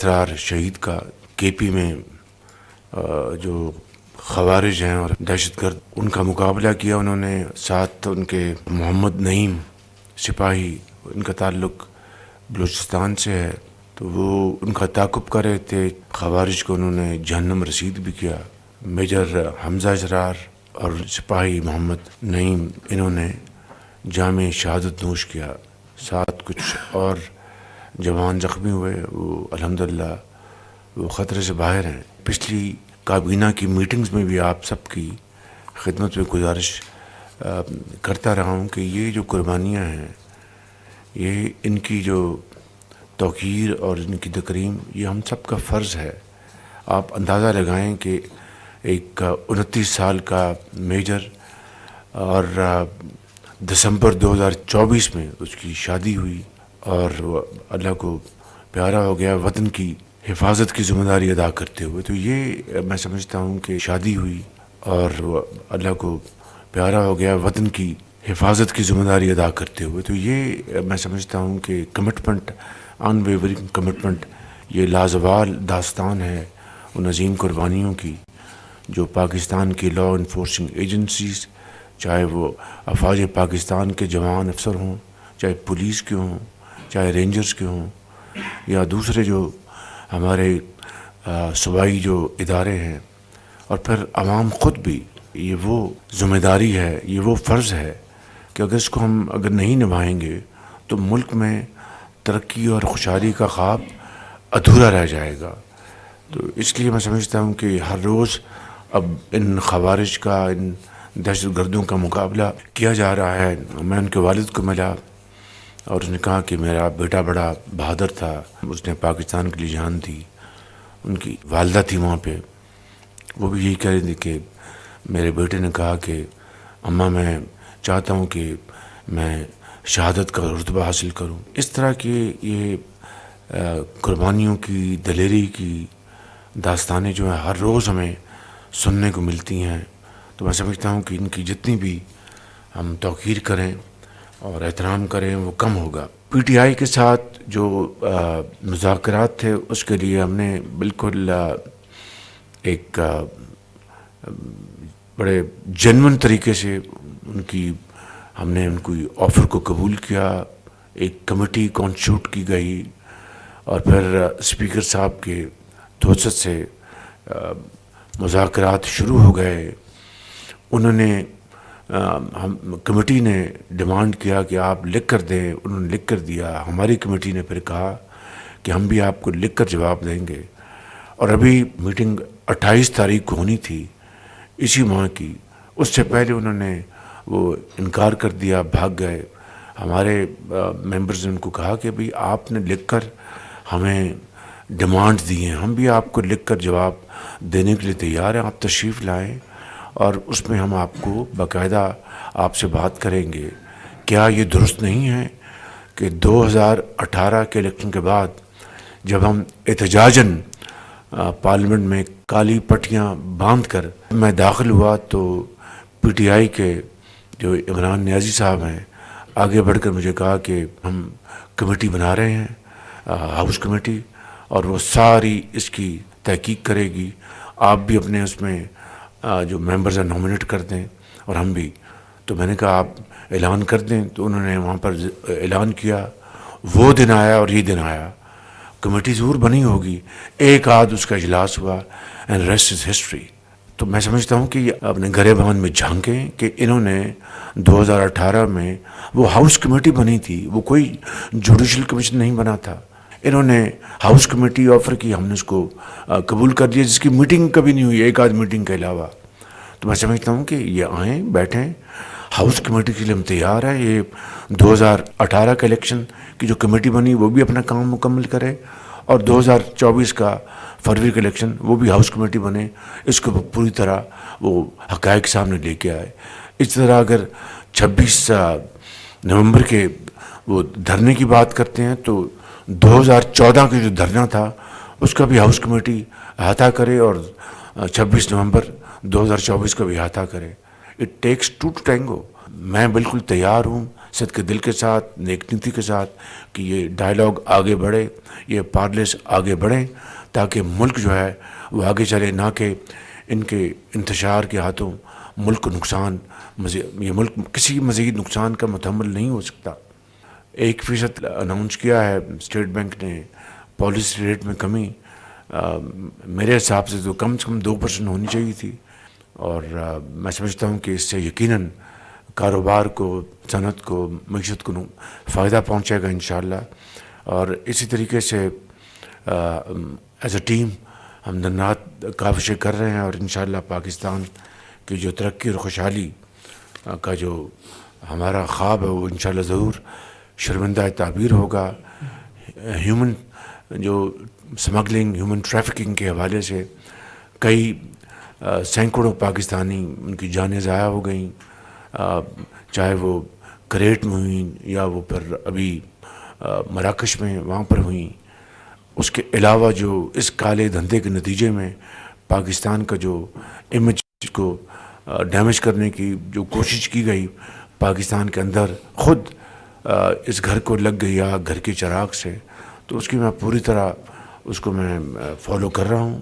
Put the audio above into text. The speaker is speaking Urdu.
اسرار شہید کا کے پی میں جو خوارج ہیں اور دہشت گرد ان کا مقابلہ کیا انہوں نے. ساتھ ان کے محمد نعیم سپاہی، ان کا تعلق بلوچستان سے ہے، تو وہ ان کا تعاقب کر رہے تھے. خوارج کو انہوں نے جہنم رسید بھی کیا. میجر حمزہ اسرار اور سپاہی محمد نعیم انہوں نے جام شہادت نوش کیا. ساتھ کچھ اور جوان زخمی ہوئے، وہ الحمدللہ وہ خطرے سے باہر ہیں. پچھلی کابینہ کی میٹنگز میں بھی آپ سب کی خدمت میں گزارش کرتا رہا ہوں کہ یہ جو قربانیاں ہیں، یہ ان کی جو توقیر اور ان کی تکریم، یہ ہم سب کا فرض ہے. آپ اندازہ لگائیں کہ ایک 29 سال کا میجر اور دسمبر 2024 میں اس کی شادی ہوئی اور وہ اللہ کو پیارا ہو گیا وطن کی حفاظت کی ذمہ داری ادا کرتے ہوئے. تو یہ میں سمجھتا ہوں کہ شادی ہوئی اور وہ اللہ کو پیارا ہو گیا وطن کی حفاظت کی ذمہ داری ادا کرتے ہوئے. تو یہ میں سمجھتا ہوں کہ کمٹمنٹ، ان ویورنگ کمٹمنٹ، یہ لازوال داستان ہے ان عظیم قربانیوں کی جو پاکستان کی لا انفورسنگ ایجنسیز، چاہے وہ افواج پاکستان کے جوان افسر ہوں، چاہے پولیس کے ہوں، چاہے رینجرز کے ہوں، یا دوسرے جو ہمارے صوبائی جو ادارے ہیں، اور پھر عوام خود بھی. یہ وہ ذمہ داری ہے، یہ وہ فرض ہے کہ اگر اس کو ہم اگر نہیں نبھائیں گے تو ملک میں ترقی اور خوشحالی کا خواب ادھورا رہ جائے گا. تو اس لیے میں سمجھتا ہوں کہ ہر روز اب ان خوارج کا، ان دہشت گردوں کا مقابلہ کیا جا رہا ہے. میں ان کے والد کو ملا اور اس نے کہا کہ میرا بیٹا بڑا بہادر تھا، اس نے پاکستان کے لیے جان دی. ان کی والدہ تھی وہاں پہ، وہ بھی یہی کہہ رہی تھی کہ میرے بیٹے نے کہا کہ اماں میں چاہتا ہوں کہ میں شہادت کا رتبہ حاصل کروں. اس طرح کی یہ قربانیوں کی، دلیری کی داستانیں جو ہیں ہر روز ہمیں سننے کو ملتی ہیں. تو میں سمجھتا ہوں کہ ان کی جتنی بھی ہم توقیر کریں اور احترام کریں وہ کم ہوگا. پی ٹی آئی کے ساتھ جو مذاکرات تھے اس کے لیے ہم نے بالکل ایک بڑے جنون طریقے سے ہم نے ان کی آفر کو قبول کیا. ایک کمیٹی کانسٹیٹیوٹ کی گئی اور پھر اسپیکر صاحب کے توسط سے مذاکرات شروع ہو گئے. انہوں نے کمیٹی نے ڈیمانڈ کیا کہ آپ لکھ کر دیں، انہوں نے لکھ کر دیا. ہماری کمیٹی نے پھر کہا کہ ہم بھی آپ کو لکھ کر جواب دیں گے. اور ابھی میٹنگ 28 تاریخ کو ہونی تھی اسی ماہ کی، اس سے پہلے انہوں نے وہ انکار کر دیا، بھاگ گئے. ہمارے ممبرز نے ان کو کہا کہ بھئی آپ نے لکھ کر ہمیں ڈیمانڈ دی ہیں، ہم بھی آپ کو لکھ کر جواب دینے کے لیے تیار ہیں، آپ تشریف لائیں اور اس میں ہم آپ کو باقاعدہ آپ سے بات کریں گے. کیا یہ درست نہیں ہے کہ 2018 کے الیکشن کے بعد جب ہم احتجاجاً پارلیمنٹ میں کالی پٹیاں باندھ کر میں داخل ہوا تو پی ٹی آئی کے جو عمران نیازی صاحب ہیں آگے بڑھ کر مجھے کہا کہ ہم کمیٹی بنا رہے ہیں، ہاؤس کمیٹی، اور وہ ساری اس کی تحقیق کرے گی. آپ بھی اپنے اس میں جو ممبرز ہیں نامنیٹ کر دیں اور ہم بھی. تو میں نے کہا آپ اعلان کر دیں. تو انہوں نے وہاں پر اعلان کیا. وہ دن آیا اور یہ دن آیا. کمیٹی ضرور بنی ہوگی، ایک آدھ اس کا اجلاس ہوا، اینڈ ریسٹ از ہسٹری. تو میں سمجھتا ہوں کہ یہ اپنے گریبان میں جھانکیں کہ انہوں نے 2018 میں وہ ہاؤس کمیٹی بنی تھی، وہ کوئی جوڈیشل کمیشن نہیں بنا تھا. انہوں نے ہاؤس کمیٹی آفر کی، ہم نے اس کو قبول کر لیا، جس کی میٹنگ کبھی نہیں ہوئی ایک آدھ میٹنگ کے علاوہ. تو میں سمجھتا ہوں کہ یہ آئیں، بیٹھیں، ہاؤس کمیٹی کے لیے ہم تیار ہیں. یہ 2018 کا الیکشن کی جو کمیٹی بنی وہ بھی اپنا کام مکمل کرے، اور 2024 کا فروری کا الیکشن وہ بھی ہاؤس کمیٹی بنے، اس کو پوری طرح وہ حقائق سامنے لے کے آئے. اس طرح اگر 26 نومبر کے وہ دھرنے کی بات کرتے ہیں تو 2014 کا جو دھرنا تھا اس کا بھی ہاؤس کمیٹی احاطہ کرے اور 26 نومبر 2024 کا بھی احاطہ کرے. It takes two to tango. میں بالکل تیار ہوں صدقے دل کے ساتھ، نیک نیتی کے ساتھ کہ یہ ڈائلاگ آگے بڑھے، یہ پارلرس آگے بڑھیں تاکہ ملک جو ہے وہ آگے چلے، نہ کہ ان کے انتشار کے ہاتھوں ملک کو نقصان، یہ ملک کسی مزید نقصان کا متحمل نہیں ہو سکتا۔ 1% اناؤنس کیا ہے اسٹیٹ بینک نے پالیسی ریٹ میں کمی، میرے حساب سے تو کم 2% ہونی چاہیے تھی، اور میں سمجھتا ہوں کہ اس سے یقیناً کاروبار کو، صنعت کو، معیشت کو فائدہ پہنچے گا انشاءاللہ۔ اور اسی طریقے سے ایز اے ٹیم ہم دن رات کاوشیں کر رہے ہیں، اور انشاءاللہ پاکستان کی جو ترقی اور خوشحالی کا جو ہمارا خواب ہے وہ انشاءاللہ ضرور شرمندہ تعبیر ہوگا۔ ہیومن جو سمگلنگ، ہیومن ٹریفکنگ کے حوالے سے کئی سینکڑوں پاکستانی ان کی جانیں ضائع ہو گئیں، چاہے وہ کریٹ میں ہوئیں یا وہ پھر ابھی مراکش میں وہاں پر ہوئیں۔ اس کے علاوہ جو اس کالے دھندے کے نتیجے میں پاکستان کا جو امیج کو ڈیمیج کرنے کی جو کوشش کی گئی پاکستان کے اندر، خود اس گھر کو لگ گئی آگ گھر کے چراغ سے، تو اس کی میں پوری طرح اس کو میں فالو کر رہا ہوں۔